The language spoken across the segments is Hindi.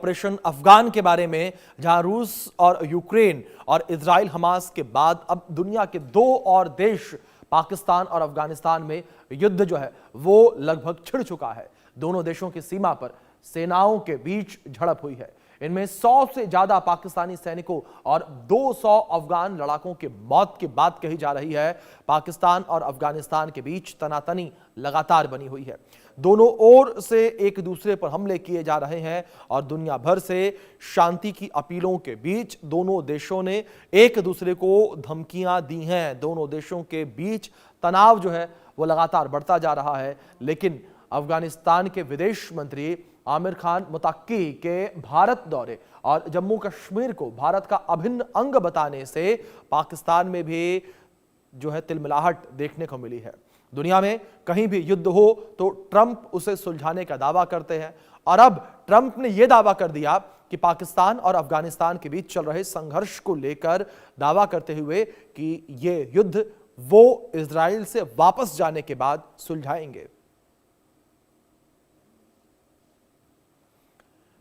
ऑपरेशन अफगान के बारे में, जहां रूस और यूक्रेन और इजराइल हमास के बाद अब दुनिया के दो और देश पाकिस्तान और अफगानिस्तान में युद्ध जो है वो लगभग छिड़ चुका है। दोनों देशों की सीमा पर सेनाओं के बीच झड़प हुई है। इनमें 100 से ज्यादा पाकिस्तानी सैनिकों और 200 अफगान लड़ाकों की मौत की बात कही जा रही है। पाकिस्तान और अफगानिस्तान के बीच तनातनी लगातार बनी हुई है। दोनों ओर से एक दूसरे पर हमले किए जा रहे हैं और दुनिया भर से शांति की अपीलों के बीच दोनों देशों ने एक दूसरे को धमकियां दी हैं। दोनों देशों के बीच तनाव जो है वो लगातार बढ़ता जा रहा है। लेकिन अफगानिस्तान के विदेश मंत्री आमिर खान मुत्तकी के भारत दौरे और जम्मू कश्मीर को भारत का अभिन्न अंग बताने से पाकिस्तान में भी जो है तिलमिलाहट देखने को मिली है। दुनिया में कहीं भी युद्ध हो तो ट्रंप उसे सुलझाने का दावा करते हैं और अब ट्रंप ने यह दावा कर दिया कि पाकिस्तान और अफगानिस्तान के बीच चल रहे संघर्ष को लेकर दावा करते हुए कि यह युद्ध वो इजराइल से वापस जाने के बाद सुलझाएंगे।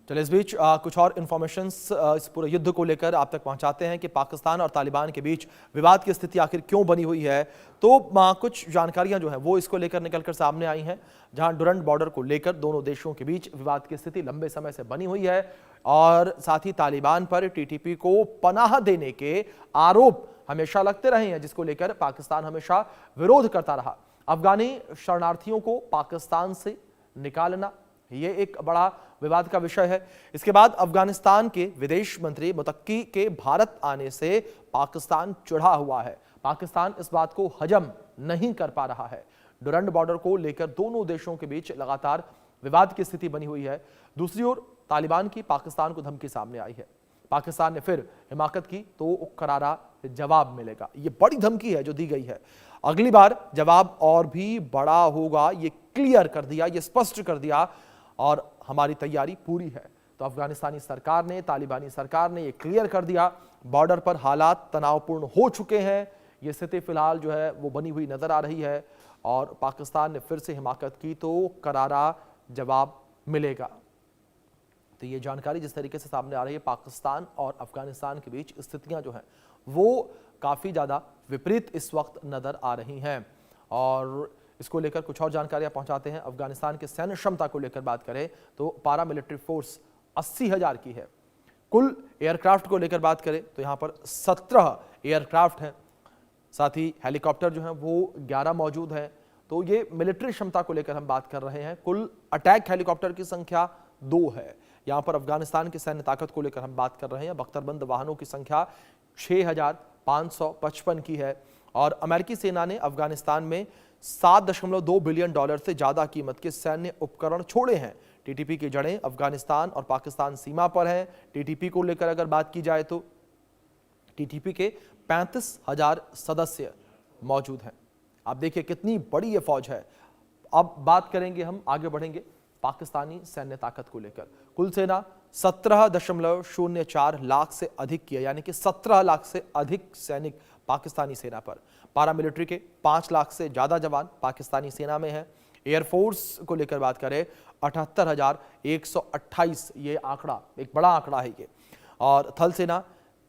चलिए इस बीच कुछ और इंफॉर्मेशन इस पूरे युद्ध को लेकर आप तक पहुंचाते हैं कि पाकिस्तान और तालिबान के बीच विवाद की स्थिति आखिर क्यों बनी हुई है। तो कुछ जानकारियां जो है वो इसको लेकर निकलकर सामने आई हैं, जहां डुरंड बॉर्डर को लेकर दोनों देशों के बीच विवाद की स्थिति लंबे समय से बनी हुई है और साथ ही तालिबान पर टीटीपी को पनाह देने के आरोप हमेशा लगते रहे हैं, जिसको लेकर पाकिस्तान हमेशा विरोध करता रहा। अफगानी शरणार्थियों को पाकिस्तान से निकालना ये एक बड़ा विवाद का विषय है। इसके बाद अफगानिस्तान के विदेश मंत्री मुत्तकी के भारत आने से पाकिस्तान चिढ़ा हुआ है। पाकिस्तान इस बात को हजम नहीं कर पा रहा है। डुरंड बॉर्डर को लेकर दोनों देशों के बीच लगातार विवाद की स्थिति बनी हुई है। दूसरी ओर तालिबान की पाकिस्तान को धमकी सामने आई है। पाकिस्तान ने फिर हिमाकत की तो करारा जवाब मिलेगा। ये बड़ी धमकी है जो दी गई है। अगली बार जवाब और भी बड़ा होगा, ये क्लियर कर दिया, ये स्पष्ट कर दिया और हमारी तैयारी पूरी है। तो अफगानिस्तानी सरकार ने, तालिबानी सरकार ने ये क्लियर कर दिया, बॉर्डर पर हालात तनावपूर्ण हो चुके हैं। ये स्थिति फिलहाल जो है वो बनी हुई नजर आ रही है और पाकिस्तान ने फिर से हिमाकत की तो करारा जवाब मिलेगा। तो ये जानकारी जिस तरीके से सामने आ रही है, पाकिस्तान और अफगानिस्तान के बीच स्थितियां जो हैं वो काफी ज्यादा विपरीत इस वक्त नजर आ रही हैं। और इसको लेकर कुछ और जानकारियां पहुंचाते हैं। अफगानिस्तान की सैन्य क्षमता को लेकर बात करें तो पारामिलिट्री फोर्स 80,000 की है। कुल एयरक्राफ्ट को लेकर बात करें तो यहां पर 17 एयरक्राफ्ट हैं। साथ ही हेलीकॉप्टर जो हैं वो 11 मौजूद हैं। तो ये मिलिट्री क्षमता को लेकर हम बात कर रहे हैं। कुल अटैक हेलीकॉप्टर की संख्या 2 है। यहां पर अफगानिस्तान की सैन्य ताकत को लेकर हम बात कर रहे हैं। बख्तरबंद वाहनों की संख्या 6,555 की है और अमेरिकी सेना ने अफगानिस्तान में $7.2 बिलियन से ज्यादा कीमत के सैन्य उपकरण छोड़े हैं। टीटीपी की जड़ें अफगानिस्तान और पाकिस्तान सीमा पर हैं। टीटीपी को लेकर अगर बात की जाए तो टीटीपी के 35,000 सदस्य मौजूद हैं। आप देखिए कितनी बड़ी ये फौज है। अब बात करेंगे, हम आगे बढ़ेंगे पाकिस्तानी सैन्य ताकत को लेकर। कुल सेना 17.04 लाख से अधिक की है, यानी कि 17 लाख से अधिक सैनिक पाकिस्तानी सेना पर। पारामिलिट्री के 5 लाख से ज्यादा जवान पाकिस्तानी सेना में हैं। एयरफोर्स को लेकर बात करें 78,128, ये आंकड़ा एक बड़ा आंकड़ा है ये। और थल सेना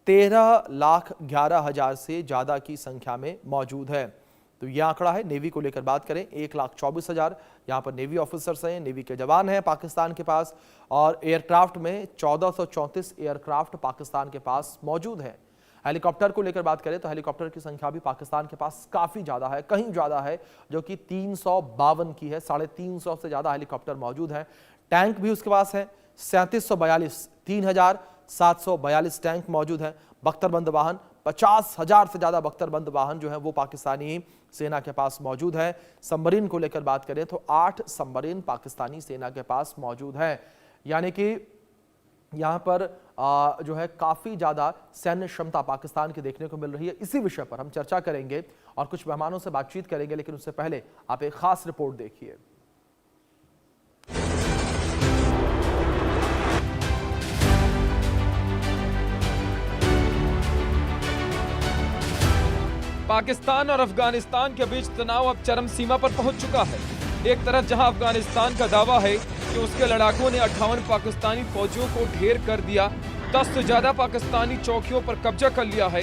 13,11,000 से ज्यादा की संख्या में मौजूद है। तो यह आंकड़ा है। नेवी को लेकर बात करें 1,24,000 यहां पर नेवी ऑफिसर्स हैं, नेवी के जवान हैं पाकिस्तान के पास। और एयरक्राफ्ट में 1434 एयरक्राफ्ट पाकिस्तान के पास मौजूद हैं। हेलीकॉप्टर को लेकर बात करें तो हेलीकॉप्टर की संख्या भी पाकिस्तान के पास काफी ज्यादा है, कहीं ज्यादा है, जो कि 352 की है। 350 से ज्यादा हेलीकॉप्टर मौजूद हैं। टैंक भी उसके पास है 3742, 3,742 टैंक मौजूद हैं। बख्तरबंद वाहन 50,000 से ज्यादा बख्तरबंद वाहन जो है वो पाकिस्तानी सेना के पास मौजूद है। सबमरीन को लेकर बात करें तो 8 सबमरीन पाकिस्तानी सेना के पास मौजूद है। यानी कि यहां पर जो है काफी ज्यादा सैन्य क्षमता पाकिस्तान की देखने को मिल रही है। इसी विषय पर हम चर्चा करेंगे और कुछ मेहमानों से बातचीत करेंगे, लेकिन उससे पहले आप एक खास रिपोर्ट देखिए। पाकिस्तान और अफगानिस्तान के बीच तनाव अब चरम सीमा पर पहुंच चुका है। एक तरफ जहां अफगानिस्तान का दावा है कि उसके लड़ाकों ने 58 पाकिस्तानी फौजियों को ढेर कर दिया, 10 से ज्यादा पाकिस्तानी चौकियों पर कब्जा कर लिया है।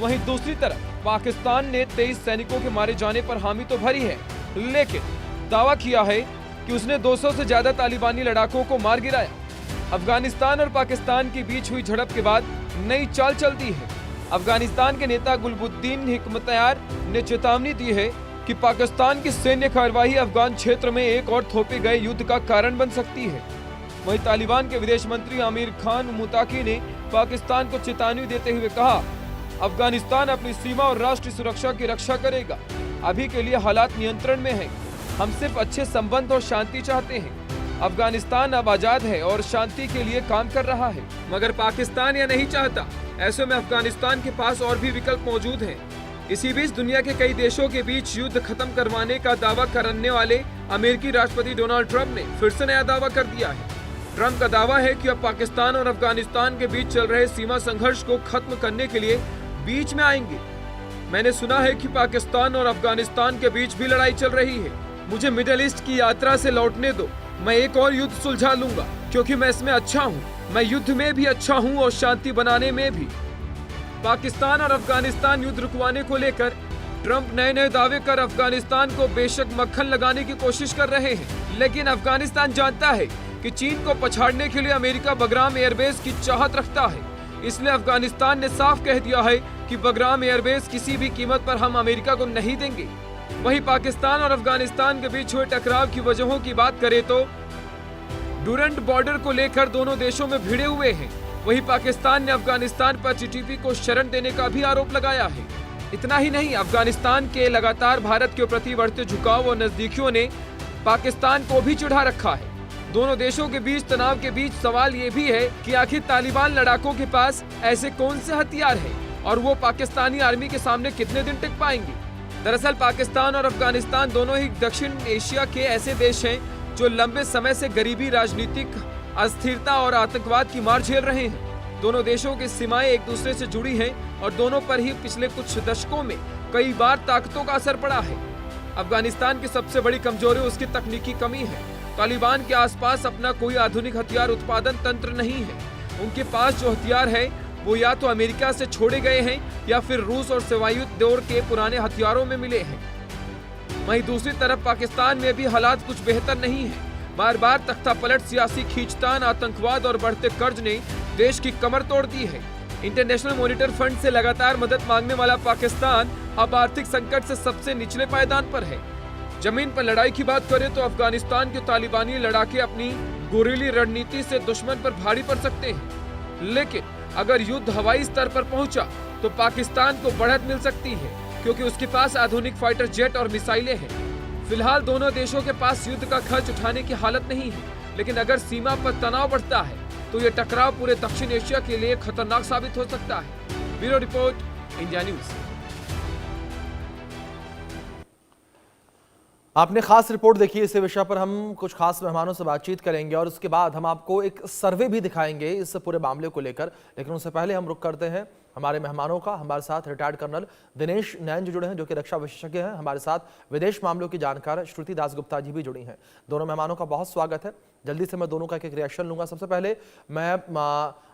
वहीं दूसरी तरफ पाकिस्तान ने 23 सैनिकों के मारे जाने पर हामी तो भरी है, लेकिन दावा किया है कि उसने 200 से ज्यादा तालिबानी लड़ाकों को मार गिराया। अफगानिस्तान और पाकिस्तान के बीच हुई झड़प के बाद नई चाल चलती है। अफगानिस्तान के नेता गुलबुद्दीन हिकमतयार ने चेतावनी दी है कि पाकिस्तान की सैन्य कार्यवाही अफगान क्षेत्र में एक और थोपे गए युद्ध का कारण बन सकती है। वहीं तालिबान के विदेश मंत्री आमिर खान मुताकी ने पाकिस्तान को चेतावनी देते हुए कहा, अफगानिस्तान अपनी सीमा और राष्ट्रीय सुरक्षा की रक्षा करेगा। अभी के लिए हालात नियंत्रण में हैं। हम सिर्फ अच्छे संबंध और शांति चाहते हैं। अफगानिस्तान अब आजाद है और शांति के लिए काम कर रहा है, मगर पाकिस्तान यह नहीं चाहता। ऐसे में अफगानिस्तान के पास और भी विकल्प मौजूद हैं। इसी बीच दुनिया के कई देशों के बीच युद्ध खत्म करवाने का दावा करने वाले अमेरिकी राष्ट्रपति डोनाल्ड ट्रंप ने फिर से नया दावा कर दिया है। ट्रंप का दावा है कि अब पाकिस्तान और अफगानिस्तान के बीच चल रहे सीमा संघर्ष को खत्म करने के लिए बीच में आएंगे। मैंने सुना है कि पाकिस्तान और अफगानिस्तान के बीच भी लड़ाई चल रही है। मुझे मिडिल ईस्ट की यात्रा से लौटने दो, मैं एक और युद्ध सुलझा लूंगा, क्योंकि मैं इसमें अच्छा हूँ। मैं युद्ध में भी अच्छा हूँ और शांति बनाने में भी। पाकिस्तान और अफगानिस्तान युद्ध रुकवाने को लेकर ट्रंप नए नए दावे कर अफगानिस्तान को बेशक मक्खन लगाने की कोशिश कर रहे हैं, लेकिन अफगानिस्तान जानता है कि चीन को पछाड़ने के लिए अमेरिका बगराम एयरबेस की चाहत रखता है। इसलिए अफगानिस्तान ने साफ कह दिया है कि बगराम एयरबेस किसी भी कीमत पर हम अमेरिका को नहीं देंगे। वहीं पाकिस्तान और अफगानिस्तान के बीच हुए टकराव की वजहों की बात करें तो डूरंट बॉर्डर को लेकर दोनों देशों में भिड़े हुए हैं। वहीं पाकिस्तान ने अफगानिस्तान पर टीटीपी को शरण देने का भी आरोप लगाया है। इतना ही नहीं, अफगानिस्तान के लगातार भारत के प्रति बढ़ते झुकाव और नजदीकियों ने पाकिस्तान को भी चिढ़ा रखा है। दोनों देशों के बीच तनाव के बीच सवाल ये भी है कि आखिर तालिबान लड़ाकों के पास ऐसे कौन से हथियार हैं और वो पाकिस्तानी आर्मी के सामने कितने दिन टिक पाएंगे। दरअसल पाकिस्तान और अफगानिस्तान दोनों ही दक्षिण एशिया के ऐसे देश हैं जो लंबे समय से गरीबी, राजनीतिक अस्थिरता और आतंकवाद की मार झेल रहे हैं। दोनों देशों की सीमाएं एक दूसरे से जुड़ी हैं और दोनों पर ही पिछले कुछ दशकों में कई बार ताकतों का असर पड़ा है। अफगानिस्तान की सबसे बड़ी कमजोरी उसकी तकनीकी कमी है। तालिबान के आसपास अपना कोई आधुनिक हथियार उत्पादन तंत्र नहीं है। उनके पास जो हथियार है वो या तो अमेरिका से छोड़े गए हैं या फिर रूस और सोवियत दौर के पुराने हथियारों में मिले हैं। वहीं दूसरी तरफ पाकिस्तान में भी हालात कुछ बेहतर नहीं है। बार बार तख्ता पलट, सियासी खींचतान, आतंकवाद और बढ़ते कर्ज ने देश की कमर तोड़ दी है। इंटरनेशनल मॉनिटर फंड से लगातार मदद मांगने वाला पाकिस्तान अब आर्थिक संकट से सबसे निचले पायदान पर है। जमीन पर लड़ाई की बात करें तो अफगानिस्तान के तालिबानी लड़ाके अपनी गुरीली रणनीति से दुश्मन पर भारी पड़ सकते हैं, लेकिन अगर युद्ध हवाई स्तर पर पहुंचा तो पाकिस्तान को बढ़त मिल सकती है, क्योंकि उसके पास आधुनिक फाइटर जेट और मिसाइलें हैं। फिलहाल दोनों देशों के पास युद्ध का खर्च उठाने की हालत नहीं है, लेकिन अगर सीमा पर तनाव बढ़ता है तो ये टकराव पूरे दक्षिण एशिया के लिए खतरनाक साबित हो सकता है। Bureau report, India news. आपने खास रिपोर्ट देखी। इस विषय पर हम कुछ खास मेहमानों से बातचीत करेंगे और उसके बाद हम आपको एक सर्वे भी दिखाएंगे इस पूरे मामले को लेकर। लेकिन उससे पहले हम रुख करते हैं हमारे मेहमानों का। हमारे साथ रिटायर्ड कर्नल दिनेश नैन जी जुड़े हैं, जो कि रक्षा विशेषज्ञ हैं। हमारे साथ विदेश मामलों की जानकार श्रुति दासगुप्ता जी भी जुड़ी हैं। दोनों मेहमानों का बहुत स्वागत है। जल्दी से मैं दोनों का एक रिएक्शन लूंगा। सबसे पहले मैं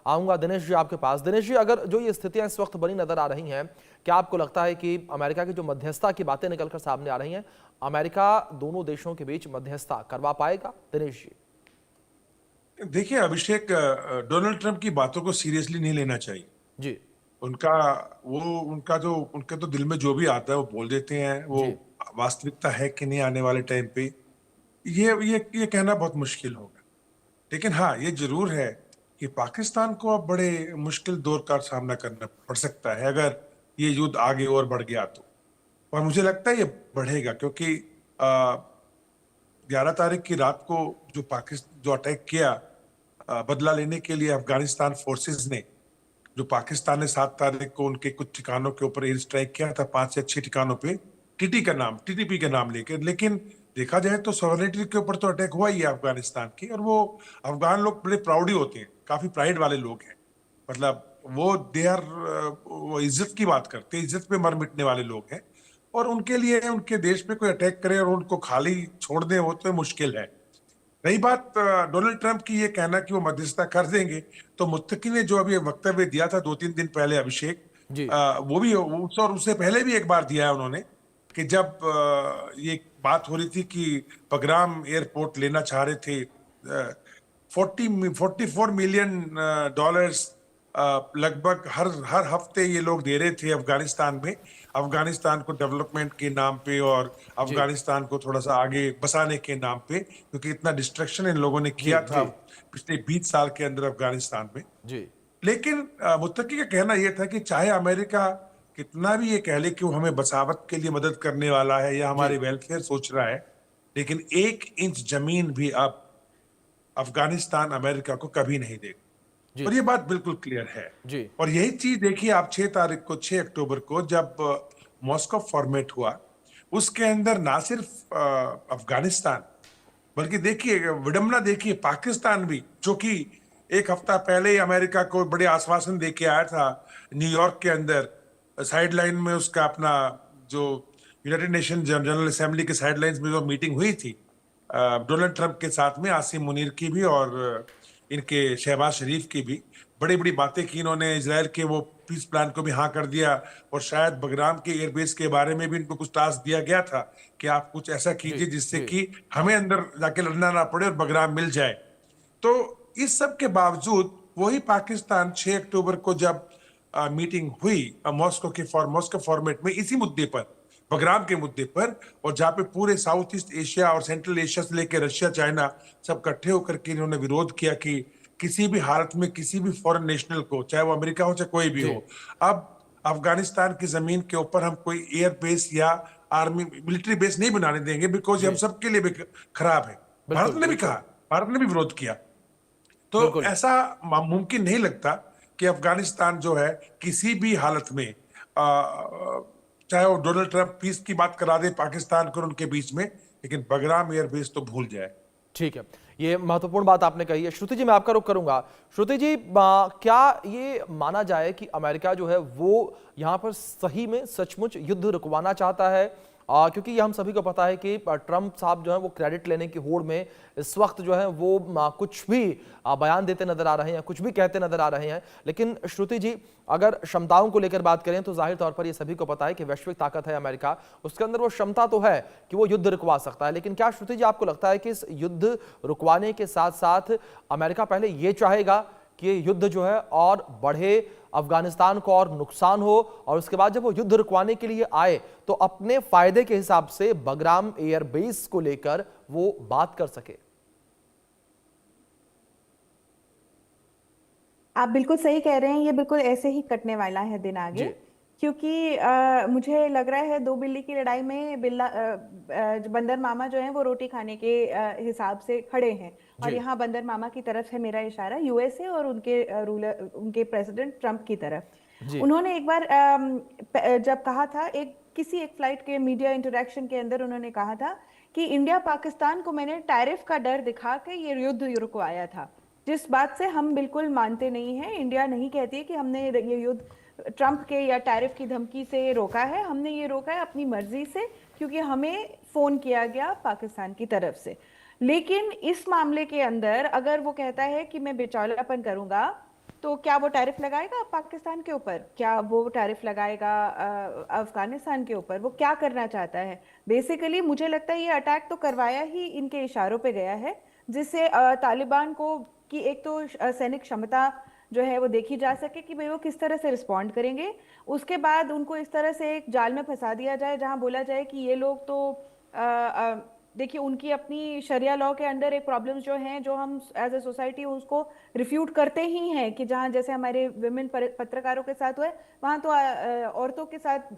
आऊंगा दिनेश जी आपके पास। दिनेश जी, अगर जो ये स्थितियां इस वक्त बनी नजर आ रही हैं, क्या आपको लगता है कि अमेरिका की जो मध्यस्थता की बातें निकलकर सामने आ रही हैं, अमेरिका दोनों देशों के बीच मध्यस्थता करवा पाएगा? दिनेश जी। देखिए अभिषेक, डोनाल्ड ट्रंप की बातों को सीरियसली नहीं लेना चाहिए जी। उनका तो दिल में जो भी आता है वो बोल देते हैं। वो वास्तविकता है कि नहीं आने वाले टाइम पे, ये कहना बहुत मुश्किल होगा। लेकिन हाँ, ये जरूर है कि पाकिस्तान को अब बड़े मुश्किल दौर का सामना करना पड़ सकता है अगर ये युद्ध आगे और बढ़ गया तो। और मुझे लगता है ये बढ़ेगा, क्योंकि 11 तारीख की रात को जो अटैक किया बदला लेने के लिए अफगानिस्तान फोर्सेस ने, जो पाकिस्तान ने 7 तारीख को उनके कुछ ठिकानों के ऊपर एयर स्ट्राइक किया था, 5 या 6 ठिकानों पे टीटीपी का नाम लेकर। लेकिन देखा जाए तो सॉवरेनिटी के ऊपर तो अटैक हुआ ही है अफगानिस्तान की, और वो अफगान लोग बड़े प्राउड ही होते हैं, काफी प्राइड वाले लोग हैं। मतलब वो इज्जत की बात करते हैं, इज्जत पे मर मिटने वाले लोग हैं, और उनके लिए उनके देश पे कोई अटैक करे और उनको खाली छोड़ दे वो तो मुश्किल है। रही बात डोनाल्ड ट्रंप की, ये कहना कि वो मध्यस्थता कर देंगे, तो मुत्तकी ने जो अभी वक्तव्य दिया था 2-3 दिन पहले, अभिषेक, जी वो भी और उससे पहले भी एक बार दिया है उन्होंने, कि जब ये बात हो रही थी कि बगराम एयरपोर्ट लेना चाह रहे थे, 44 मिलियन डॉलर्स लगभग हर हर हफ्ते ये लोग दे रहे थे अफगानिस्तान में, अफगानिस्तान को डेवलपमेंट के नाम पे और जी अफगानिस्तान को थोड़ा सा आगे बसाने के नाम पे, क्योंकि इतना डिस्ट्रक्शन इन लोगों ने जी किया था जी पिछले 20 साल के अंदर अफगानिस्तान में। जी लेकिन मुत्तकी का कहना यह था कि चाहे अमेरिका कितना भी ये कह ले कि वो हमें बसावत के लिए मदद करने वाला है या जी हमारे वेलफेयर सोच रहा है, लेकिन 1 इंच जमीन भी अब अफगानिस्तान अमेरिका को कभी नहीं देगा। जी और ये बात बिल्कुल क्लियर है। जी और यही चीज देखिए आप 6 तारीख को, 6 अक्टूबर को, जब मॉस्को फॉर्मेट हुआ, उसके अंदर ना सिर्फ अफगानिस्तान, बल्कि देखिए विडंबना, देखिए पाकिस्तान भी, जो कि एक हफ्ता पहले ही अमेरिका को बड़े आश्वासन दे के आया था न्यूयॉर्क के अंदर, साइडलाइन में उसका अपना जो यूनाइटेड नेशन जनरल असेंबली के साइडलाइंस में जो मीटिंग हुई थी डोनाल्ड ट्रंप के साथ में, आसिम मुनीर की भी और इनके शहबाज शरीफ की भी, बड़ी बड़ी बातें की इन्होंने, इजराइल के वो पीस प्लान को भी हाँ कर दिया, और शायद बगराम के एयरबेस के बारे में भी इनको कुछ टास्क दिया गया था कि आप कुछ ऐसा जी कीजिए जिससे जी कि हमें अंदर जाके लड़ना ना पड़े और बगराम मिल जाए। तो इस सब के बावजूद वही पाकिस्तान 6 अक्टूबर को जब मीटिंग हुई मॉस्को फॉर्मेट में, इसी मुद्दे पर, बगराम के मुद्दे पर, और जहां पे पूरे साउथ ईस्ट एशिया और सेंट्रल एशिया से लेकर रशिया, चाइना सब इकट्ठे होकर के इन्होंने विरोध किया कि किसी भी हालत में किसी भी फॉरेन नेशनल को, चाहे वो अमेरिका हो चाहे कोई भी जी हो, अब अफगानिस्तान की जमीन के ऊपर हम कोई एयर बेस या आर्मी मिलिट्री बेस नहीं बनाने देंगे, बिकॉज ये हम जी सबके लिए भी खराब है। भारत बिल्कुल ने भी कहा, बिल्कुल भारत ने भी विरोध किया। तो बिल्कुल ऐसा मुमकिन नहीं लगता कि अफगानिस्तान जो है किसी भी हालत में, चाहे वो डोनाल्ड ट्रंप पीस की बात करा दे पाकिस्तान को और उनके बीच में, लेकिन बगराम एयरबेस तो भूल जाए। ठीक है, ये महत्वपूर्ण बात आपने कही है। श्रुति जी, मैं आपका रुख करूंगा। श्रुति जी, क्या ये माना जाए कि अमेरिका जो है वो यहां पर सही में सचमुच युद्ध रुकवाना चाहता है? क्योंकि ये हम सभी को पता है कि ट्रंप साहब जो है वो क्रेडिट लेने की होड़ में इस वक्त जो है वो कुछ भी बयान देते नजर आ रहे हैं, कुछ भी कहते नजर आ रहे हैं। लेकिन श्रुति जी, अगर क्षमताओं को लेकर बात करें तो जाहिर तौर पर ये सभी को पता है कि वैश्विक ताकत है अमेरिका, उसके अंदर वो क्षमता तो है कि वो युद्ध रुकवा सकता है। लेकिन क्या श्रुति जी आपको लगता है कि इस युद्ध रुकवाने के साथ साथ अमेरिका पहले ये चाहेगा कि ये युद्ध जो है और बढ़े, अफगानिस्तान को और नुकसान हो, और उसके बाद जब वो युद्ध रुकवाने के लिए आए तो अपने फायदे के हिसाब से बगराम एयरबेस को लेकर वो बात कर सके? आप बिल्कुल सही कह रहे हैं, ये बिल्कुल ऐसे ही कटने वाला है दिन आगे। जी क्योंकि मुझे लग रहा है दो बिल्ली की लड़ाई में जो बंदर मामा जो है वो रोटी खाने के हिसाब से खड़े हैं। और जी यहाँ बंदर मामा की तरफ है मेरा इशारा, यूएसए और उनके रूलर, उनके प्रेसिडेंट ट्रंप की तरफ। जी उन्होंने एक बार जब कहा था, किसी एक फ्लाइट के मीडिया इंटरेक्शन के अंदर उन्होंने कहा था कि इंडिया पाकिस्तान को मैंने टैरिफ का डर दिखा के ये युद्ध रुकवाया था, जिस बात से हम बिल्कुल मानते नहीं हैं। इंडिया नहीं कहती है कि हमने ये युद्ध ट्रंप के या टैरिफ की धमकी से रोका है, हमने ये रोका है अपनी मर्जी से, क्योंकि हमें फोन किया गया पाकिस्तान की तरफ से। लेकिन इस मामले के अंदर अगर वो कहता है कि मैं बेचौलापन करूंगा, तो क्या वो टैरिफ लगाएगा पाकिस्तान के ऊपर? क्या वो टैरिफ लगाएगा अफगानिस्तान के ऊपर? वो क्या करना चाहता है? बेसिकली मुझे लगता है ये अटैक तो करवाया ही इनके इशारों पे गया है, जिससे तालिबान को की एक तो सैनिक क्षमता जो है वो देखी जा सके कि भाई वो किस तरह से रिस्पॉन्ड करेंगे। उसके बाद उनको इस तरह से एक जाल में फंसा दिया जाए जहां बोला जाए कि ये लोग तो देखिए उनकी अपनी शरिया लॉ के अंडर एक प्रॉब्लम्स जो हैं, जो हम एज ए सोसाइटी उसको रिफ्यूट करते ही हैं, कि जहां जैसे हमारे विमेन पत्रकारों के साथ हुआ है, वहां तो औरतों के साथ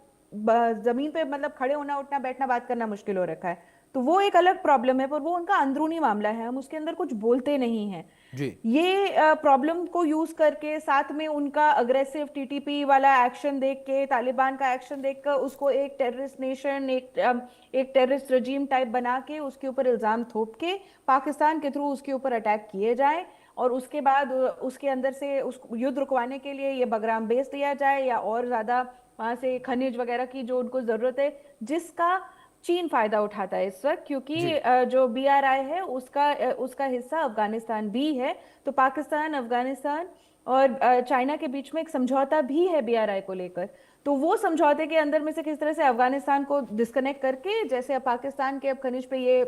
जमीन पे मतलब खड़े होना, उठना, बैठना, बात करना मुश्किल हो रखा है। तो वो एक अलग प्रॉब्लम है, पर वो उनका अंदरूनी मामला है, हम उसके अंदर कुछ बोलते नहीं हैं। जी ये प्रॉब्लम को यूज करके साथ में उनका अग्रेसिव टीटीपी वाला एक्शन देख के, तालिबान का एक्शन देखकर उसको एक टेररिस्ट नेशन, एक टेररिस्ट रजीम टाइप बना के उसके ऊपर इल्जाम थोप के पाकिस्तान के थ्रू उसके ऊपर अटैक किए जाए, और उसके बाद उसके अंदर से उस युद्ध रुकवाने के लिए ये बगराम बेस दिया जाए, या और ज्यादा वहां से खनिज वगैरह की जो उनको जरूरत है, जिसका चीन फायदा उठाता है इस वक्त, क्योंकि जी। जो BRI है उसका हिस्सा अफगानिस्तान भी है। तो पाकिस्तान, अफगानिस्तान और चाइना के बीच में एक समझौता भी है BRI को लेकर। तो वो समझौते के अंदर में से किस तरह से अफगानिस्तान को डिस्कनेक्ट करके, जैसे अब पाकिस्तान के अब खनिज पे ये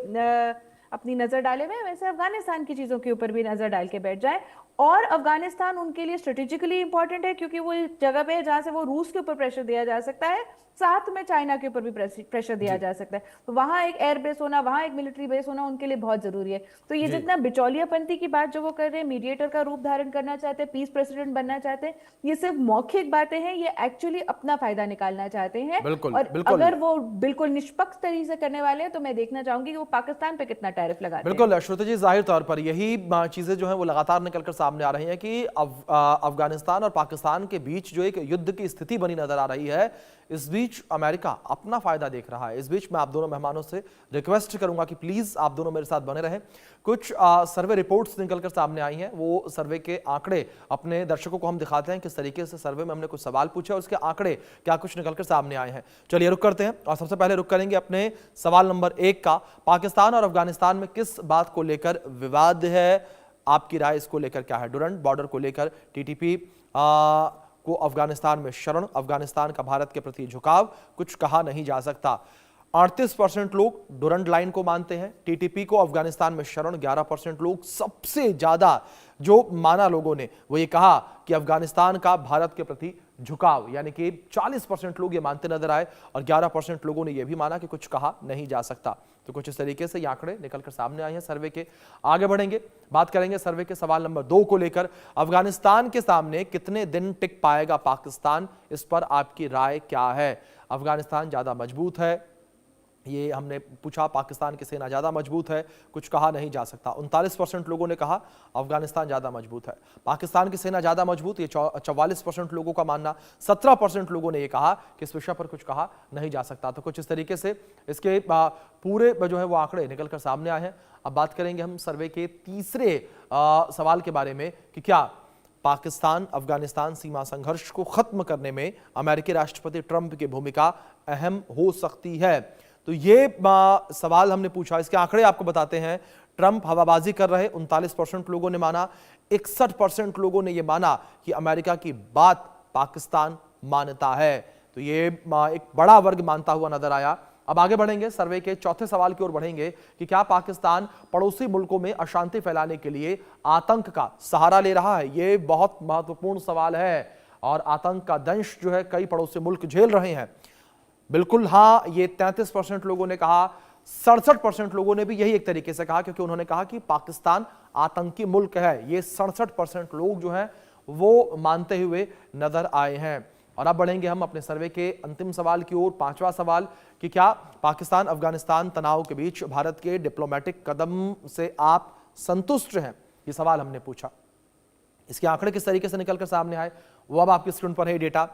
अपनी नजर डाले हुए हैं, वैसे अफगानिस्तान की चीजों के ऊपर भी नजर डाल के बैठ जाए। और अफगानिस्तान उनके लिए स्ट्रेटेजिकली इंपॉर्टेंट है, क्योंकि वो एक जगह पे है जहां से वो रूस के ऊपर प्रेशर दिया जा सकता है, साथ में चाइना के ऊपर भी प्रेशर दिया जी। जा सकता है। तो वहां एक एयर बेस होना, वहां एक मिलिट्री बेस होना उनके लिए बहुत जरूरी है। तो ये जी। जितना बिचौलियापंथी की बात जो वो कर रहे हैं, मीडिएटर का रूप धारण करना चाहते हैं, पीस प्रेसिडेंट बनना चाहते हैं, ये सिर्फ मौखिक बातें हैं। ये एक्चुअली अपना फायदा निकालना चाहते हैं। बिल्कुल, और बिल्कुल। अगर वो बिल्कुल निष्पक्ष तरीके से करने वाले हैं, तो मैं देखना चाहूंगी कि वो पाकिस्तान पे कितना टैरिफ लगाते हैं। बिल्कुल श्रुति जी, जाहिर तौर पर यही चीजें जो है वो लगातार निकलकर सामने आ रही हैं कि अफगानिस्तान और पाकिस्तान के बीच जो एक युद्ध की स्थिति बनी नजर आ रही है, इस बीच अमेरिका अपना फायदा देख रहा है। इस बीच मैं आप दोनों मेहमानों से रिक्वेस्ट करूंगा कि प्लीज आप दोनों मेरे साथ बने रहें। कुछ सर्वे रिपोर्ट्स निकलकर सामने आई हैं, वो सर्वे के आंकड़े अपने दर्शकों को हम दिखाते हैं किस तरीके से सर्वे में हमने कुछ सवाल पूछे और उसके आंकड़े क्या कुछ निकलकर सामने आए हैं। चलिए रुक करते हैं और सबसे पहले रुक करेंगे अपने सवाल नंबर 1 का। पाकिस्तान और अफगानिस्तान में किस बात को लेकर विवाद है? आपकी राय इसको लेकर क्या है? डुरंड बॉर्डर को लेकर TTP को अफगानिस्तान में शरण, अफगानिस्तान का भारत के प्रति झुकाव, कुछ कहा नहीं जा सकता। 38% लोग डुरंड लाइन को मानते हैं, TTP को अफगानिस्तान में शरण 11% लोग। सबसे ज्यादा जो माना लोगों ने वो ये कहा कि अफगानिस्तान का भारत के प्रति झुकाव, यानी कि 40% लोग ये मानते नजर आए और 11% लोगों ने यह भी माना कि कुछ कहा नहीं जा सकता। तो कुछ इस तरीके से ये आंकड़े निकलकर सामने आए हैं सर्वे के। आगे बढ़ेंगे, बात करेंगे सर्वे के सवाल नंबर 2 को लेकर। अफगानिस्तान के सामने कितने दिन टिक पाएगा पाकिस्तान, इस पर आपकी राय क्या है? अफगानिस्तान ज्यादा मजबूत है, ये हमने पूछा। पाकिस्तान की सेना ज्यादा मजबूत है, कुछ कहा नहीं जा सकता। 39% लोगों ने कहा अफगानिस्तान ज्यादा मजबूत है, पाकिस्तान की सेना ज्यादा मजबूत, ये 44% लोगों का मानना। 17% लोगों ने ये कहा कि इस विषय पर कुछ कहा नहीं जा सकता। तो कुछ इस तरीके से इसके पूरे जो है वो आंकड़े निकलकर सामने आए हैं। अब बात करेंगे हम सर्वे के तीसरे सवाल के बारे में कि क्या पाकिस्तान अफगानिस्तान सीमा संघर्ष को खत्म करने में अमेरिकी राष्ट्रपति ट्रंप की भूमिका अहम हो सकती है। तो ये सवाल हमने पूछा, इसके आंकड़े आपको बताते हैं। ट्रंप हवाबाजी कर रहे 39% लोगों ने माना, 61% लोगों ने यह माना कि अमेरिका की बात पाकिस्तान मानता है। तो ये एक बड़ा वर्ग मानता हुआ नजर आया। अब आगे बढ़ेंगे, सर्वे के चौथे सवाल की ओर बढ़ेंगे कि क्या पाकिस्तान पड़ोसी मुल्कों में अशांति फैलाने के लिए आतंक का सहारा ले रहा है? ये बहुत महत्वपूर्ण सवाल है और आतंक का दंश जो है कई पड़ोसी मुल्क झेल रहे हैं। बिल्कुल हाँ, ये 33% लोगों ने कहा। 67% लोगों ने भी यही एक तरीके से कहा, क्योंकि उन्होंने कहा कि पाकिस्तान आतंकी मुल्क है। ये 67% लोग जो हैं वो मानते हुए नजर आए हैं। और अब बढ़ेंगे हम अपने सर्वे के अंतिम सवाल की ओर, 5वां सवाल कि क्या पाकिस्तान अफगानिस्तान तनाव के बीच भारत के डिप्लोमेटिक कदम से आप संतुष्ट हैं? ये सवाल हमने पूछा। इसके आंकड़े किस तरीके से निकलकर सामने आए वो अब आपकी स्क्रीन पर है डेटा।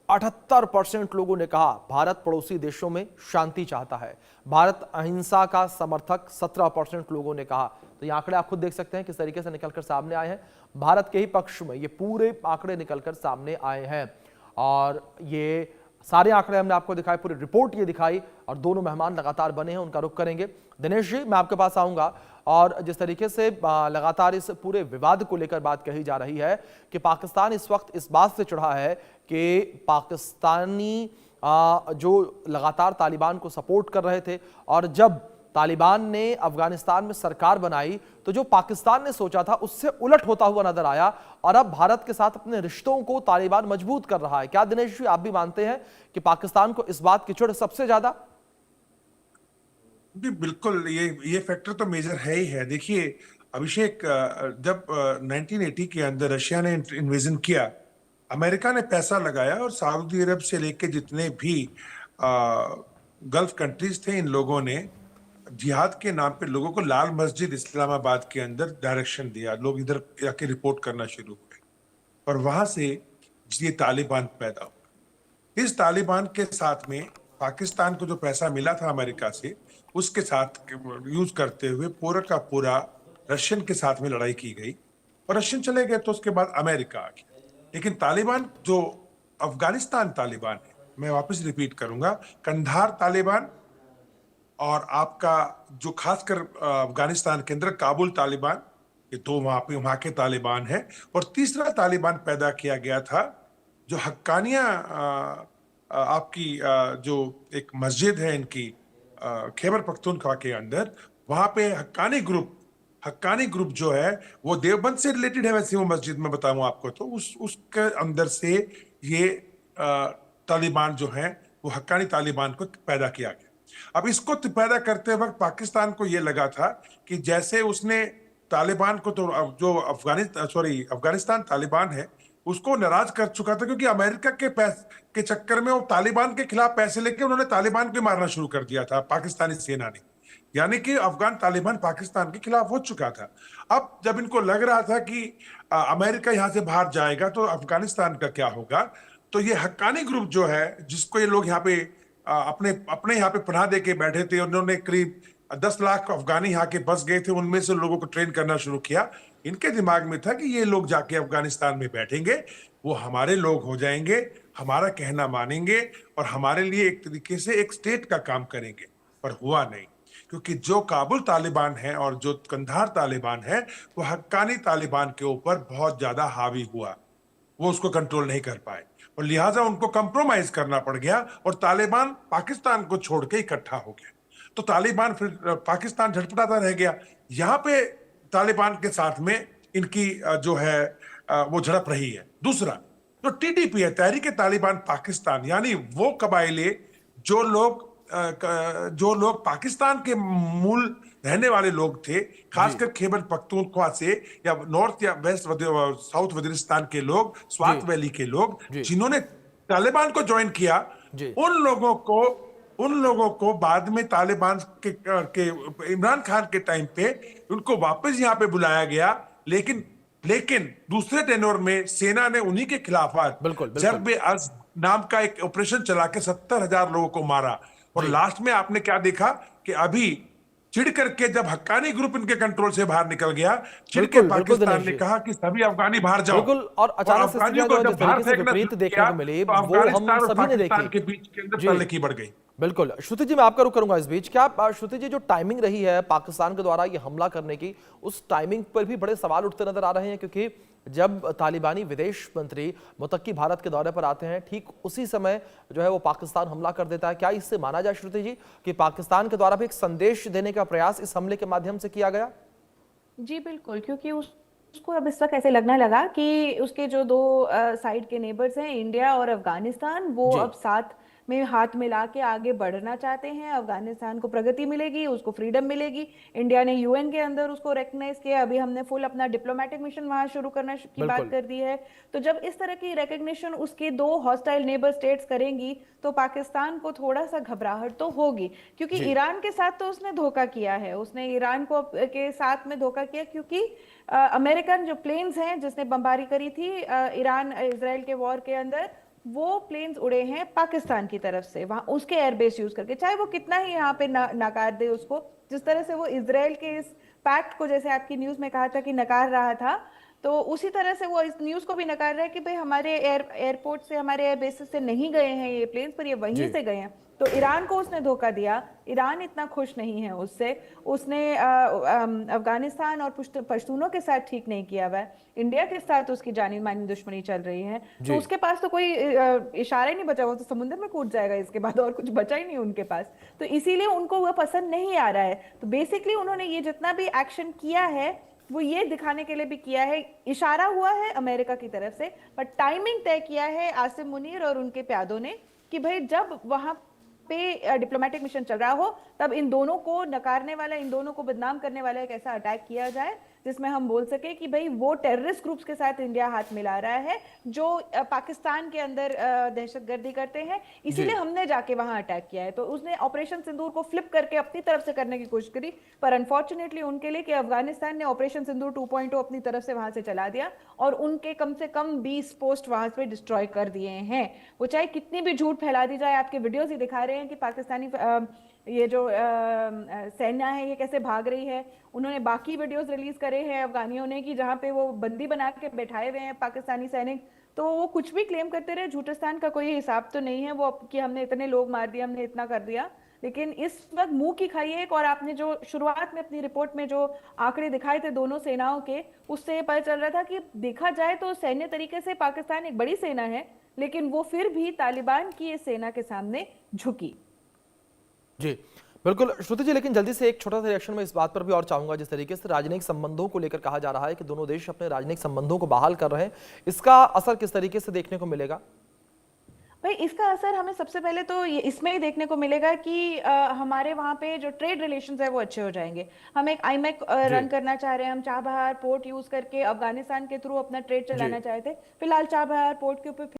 78% लोगों ने कहा भारत पड़ोसी देशों में शांति चाहता है। भारत अहिंसा का समर्थक 17% लोगों ने कहा। तो ये आंकड़े आप खुद देख सकते हैं किस तरीके से निकलकर सामने आए हैं। भारत के ही पक्ष में ये पूरे आंकड़े निकलकर सामने आए हैं और ये सारे आंकड़े हमने आपको दिखाए, पूरी रिपोर्ट ये दिखाई और दोनों मेहमान लगातार बने हैं, उनका रुख करेंगे। दिनेश जी, मैं आपके पास आऊंगा और जिस तरीके से लगातार इस पूरे विवाद को लेकर बात कही जा रही है कि पाकिस्तान इस वक्त इस बात से चिढ़ा है कि पाकिस्तानी जो लगातार तालिबान को सपोर्ट कर रहे थे और जब तालिबान ने अफगानिस्तान में सरकार बनाई तो जो पाकिस्तान ने सोचा था उससे उलट होता हुआ नजर आया और अब भारत के साथ अपने रिश्तों को तालिबान मजबूत कर रहा है। क्या दिनेश जी आप भी मानते हैं कि पाकिस्तान को इस बात की चिढ़ सबसे ज्यादा? जी बिल्कुल, ये फैक्टर तो मेजर है ही है। देखिए अभिषेक, जब 1980 के अंदर रशिया ने इन्वेजन किया, अमेरिका ने पैसा लगाया और सऊदी अरब से लेके जितने भी गल्फ कंट्रीज थे, इन लोगों ने जिहाद के नाम पे लोगों को लाल मस्जिद इस्लामाबाद के अंदर डायरेक्शन दिया। लोग इधर आके रिपोर्ट करना शुरू हुए और वहां से ये तालिबान पैदा हुआ। इस तालिबान के साथ में पाकिस्तान को जो पैसा मिला था अमेरिका से, उसके साथ यूज करते हुए पूरा का पूरा रशियन के साथ में लड़ाई की गई और रशियन चले गए तो उसके बाद अमेरिका आ गया। लेकिन तालिबान जो अफगानिस्तान तालिबान है, मैं वापस रिपीट करूंगा, कंधार तालिबान और आपका जो खासकर अफगानिस्तान के अंदर काबुल तालिबान, ये दो वहां के तालिबान है। और तीसरा तालिबान पैदा किया गया था जो हक्कानिया आपकी जो एक मस्जिद है इनकी खैबर पख्तूनख्वा के अंदर, वहां पे हक्कानी ग्रुप जो है वो देवबंद से रिलेटेड है। वैसे वो मस्जिद में बताऊं आपको तो उसके अंदर से ये तालिबान जो है वो हक्कानी तालिबान को पैदा किया गया। अब इसको पैदा करते वक्त पाकिस्तान को ये लगा था कि जैसे उसने तालिबान को, तो जो अफगानिस्तान तालिबान है उसको नाराज कर चुका था, क्योंकि अमेरिका के चक्कर में वो तालिबान के खिलाफ पैसे लेके उन्होंने तालिबान को मारना शुरू कर दिया था पाकिस्तानी सेना ने। यानी कि अफगान तालिबान पाकिस्तान के खिलाफ हो चुका था। अब जब इनको लग रहा था कि अमेरिका यहां से बाहर जाएगा तो अफगानिस्तान का क्या होगा, तो ये हक्कानी ग्रुप जो है जिसको ये लोग यहाँ पे अपने अपने यहाँ पे पनाह दे के बैठे थे, उन्होंने करीब 10 लाख अफगानी यहाँ के बस गए थे, उनमें से लोगों को ट्रेन करना शुरू किया। इनके दिमाग में था कि ये लोग जाके अफगानिस्तान में बैठेंगे, वो हमारे लोग हो जाएंगे, हमारा कहना मानेंगे और हमारे लिए एक तरीके से एक स्टेट का काम करेंगे। पर हुआ नहीं, क्योंकि जो काबुल तालिबान है और जो कंधार तालिबान है वो हक्कानी तालिबान के ऊपर बहुत ज्यादा हावी हुआ, वो उसको कंट्रोल नहीं कर पाए और लिहाजा उनको कंप्रोमाइज करना पड़ गया और तालिबान पाकिस्तान को छोड़ के इकट्ठा हो गया। तो तालिबान फिर पाकिस्तान झटपटाता रह गया। यहाँ पे तालिबान के साथ में इनकी जो है वो झड़प रही है। दूसरा जो टीटीपी है, तहरीक तालिबान पाकिस्तान, यानी वो कबाइले जो लोग पाकिस्तान के मूल रहने वाले लोग थे, खासकर खैबर पख्तूनख्वा से या नॉर्थ या वेस्ट साउथ वजीरिस्तान के लोग, स्वात वैली के लोग, जिन्होंने तालिबान को ज्वाइन किया, उन लोगों को बाद में तालिबान के इमरान खान के टाइम पे उनको वापस यहाँ पे बुलाया गया। लेकिन दूसरे टेनोर में सेना ने उन्हीं के खिलाफ जर्ब-ए-अज़्म नाम का एक ऑपरेशन चला के 70,000 लोगों को मारा। और लास्ट में आपने क्या देखा कि अभी चिढ़ करके जब हक्कानी ग्रुप इनके कंट्रोल से बाहर निकल गया, चिढ़ के पाकिस्तान ने कहा कि सभी अफगानी बाहर जाओ। बिल्कुल, और अचानक से अफगानियों को जब बाहर फेंकना शुरू देखने किया को मिली, तो वो हम अफगानिस्तान और सभी ने पाकिस्तान देखी। के बीच के अंदर तल्खी बढ़ गई। बिल्कुल, श्रुति जी मैं आपका रुख करूंगा इस बीच। क्या श्रुति जी जो टाइमिंग रही है पाकिस्तान के द्वारा ये हमला करने की, उस टाइमिंग पर भी बड़े सवाल उठते नजर आ रहे हैं, क्योंकि जब तालिबानी विदेश मंत्री मुत्तकी भारत के दौरे पर आते हैं, ठीक उसी समय जो है वो पाकिस्तान हमला कर देता है। क्या इससे माना जाए श्रुति जी कि पाकिस्तान के द्वारा भी एक संदेश देने का प्रयास इस हमले के माध्यम से किया गया? जी बिल्कुल, क्योंकि उसको अब इस वक्त ऐसे लगने लगा कि उसके जो दो साइड के नेबर्स हैं, इंडिया और अफगानिस्तान, वो अब साथ में हाथ मिला के आगे बढ़ना चाहते हैं। अफगानिस्तान को प्रगति मिलेगी, उसको फ्रीडम मिलेगी। इंडिया ने यूएन के अंदर उसको रिकॉग्नाइज किया, अभी हमने फुल अपना डिप्लोमेटिक मिशन वहां शुरू करने की बात कर दी है। तो जब इस तरह की रिकॉग्निशन उसके दो हॉस्टाइल नेबर स्टेट्स करेंगी तो पाकिस्तान को थोड़ा सा घबराहट तो होगी, क्योंकि ईरान के साथ तो उसने धोखा किया है, उसने ईरान को के साथ में धोखा किया, क्योंकि अमेरिकन जो प्लेन्स हैं जिसने बमबारी करी थी ईरान इजराइल के वॉर के अंदर, वो प्लेन्स उड़े हैं पाकिस्तान की तरफ से, वहां उसके एयरबेस यूज करके, चाहे वो कितना ही यहाँ पे नकार दे उसको। जिस तरह से वो इजराइल के इस पैक्ट को, जैसे आपकी न्यूज में कहा था कि नकार रहा था, तो उसी तरह से वो इस न्यूज को भी नकार रहा है कि भाई हमारे एयरपोर्ट से, हमारे एयरबेसेस से नहीं गए हैं ये प्लेन्स, पर ये वहीं से गए हैं। तो ईरान को उसने धोखा दिया। ईरान इतना खुश नहीं है उससे, उसने अफगानिस्तान और पश्तूनों के साथ ठीक नहीं किया हुआ है। इंडिया के साथ उसकी जानी मानी दुश्मनी चल रही है, तो उसके पास तो कोई इशारा ही नहीं बचा, वो तो समुद्र में कूद जाएगा इसके बाद, और कुछ बचा ही नहीं उनके पास। तो इसीलिए उनको वो पसंद नहीं आ रहा है। तो बेसिकली उन्होंने ये जितना भी एक्शन किया है वो ये दिखाने के लिए भी किया है, इशारा हुआ है अमेरिका की तरफ से, पर टाइमिंग तय किया है आसिम मुनीर और उनके प्यादों ने कि भाई जब वहां पे डिप्लोमेटिक मिशन चल रहा हो तब इन दोनों को नकारने वाला, इन दोनों को बदनाम करने वाला एक ऐसा अटैक किया जाए जिसमें हम बोल सके कि भाई वो टेररिस्ट ग्रुप्स के साथ इंडिया हाथ मिला रहा है जो पाकिस्तान के अंदर दहशतगर्दी करते हैं, इसीलिए हमने जाके वहां अटैक किया है। तो उसने ऑपरेशन सिंदूर को फ्लिप करके अपनी तरफ से करने की कोशिश करी, पर अनफॉर्चुनेटली उनके लिए कि अफगानिस्तान ने ऑपरेशन सिंदूर 2.0 अपनी तरफ से वहां से चला दिया और उनके कम से कम 20 पोस्ट वहां पे डिस्ट्रॉय कर दिए हैं। वो चाहे कितनी भी झूठ फैला दी जाए, आपके वीडियोज ही दिखा रहे हैं कि पाकिस्तानी ये जो सेना है ये कैसे भाग रही है। उन्होंने बाकी वीडियोस रिलीज करे हैं अफगानियों ने कि जहां पे वो बंदी बना के बैठाए हुए हैं पाकिस्तानी सैनिक, तो वो कुछ भी क्लेम करते रहे, झूठस्तान का कोई हिसाब तो नहीं है वो कि हमने इतने लोग मार दिए, हमने इतना कर दिया। लेकिन इस वक्त मुंह की खाई एक, और आपने जो शुरुआत में अपनी रिपोर्ट में जो आंकड़े दिखाए थे दोनों सेनाओं के, उससे ये पता चल रहा था कि देखा जाए तो सैन्य तरीके से पाकिस्तान एक बड़ी सेना है, लेकिन वो फिर भी तालिबान की इस सेना के सामने झुकी। जी बिल्कुल श्रुति जी, लेकिन जल्दी से एक छोटा सा रिएक्शन में इस बात पर भी और चाहूंगा, जिस तरीके से राजनयिक संबंधों को लेकर कहा जा रहा है कि दोनों देश अपने राजनयिक संबंधों को बहाल कर रहे हैं, इसका असर किस तरीके से देखने को मिलेगा? भाई इसका असर हमें सबसे पहले तो ये इसमें ही देखने को मिलेगा कि हमारे वहाँ पे जो ट्रेड रिलेशंस है वो अच्छे हो जाएंगे। हम एक आईमेक रन करना चाह रहे हैं, हम चाबहार पोर्ट यूज करके अफगानिस्तान के थ्रू अपना ट्रेड जी चलाना चाहते थे, फिलहाल चाबहार पोर्ट के ऊपर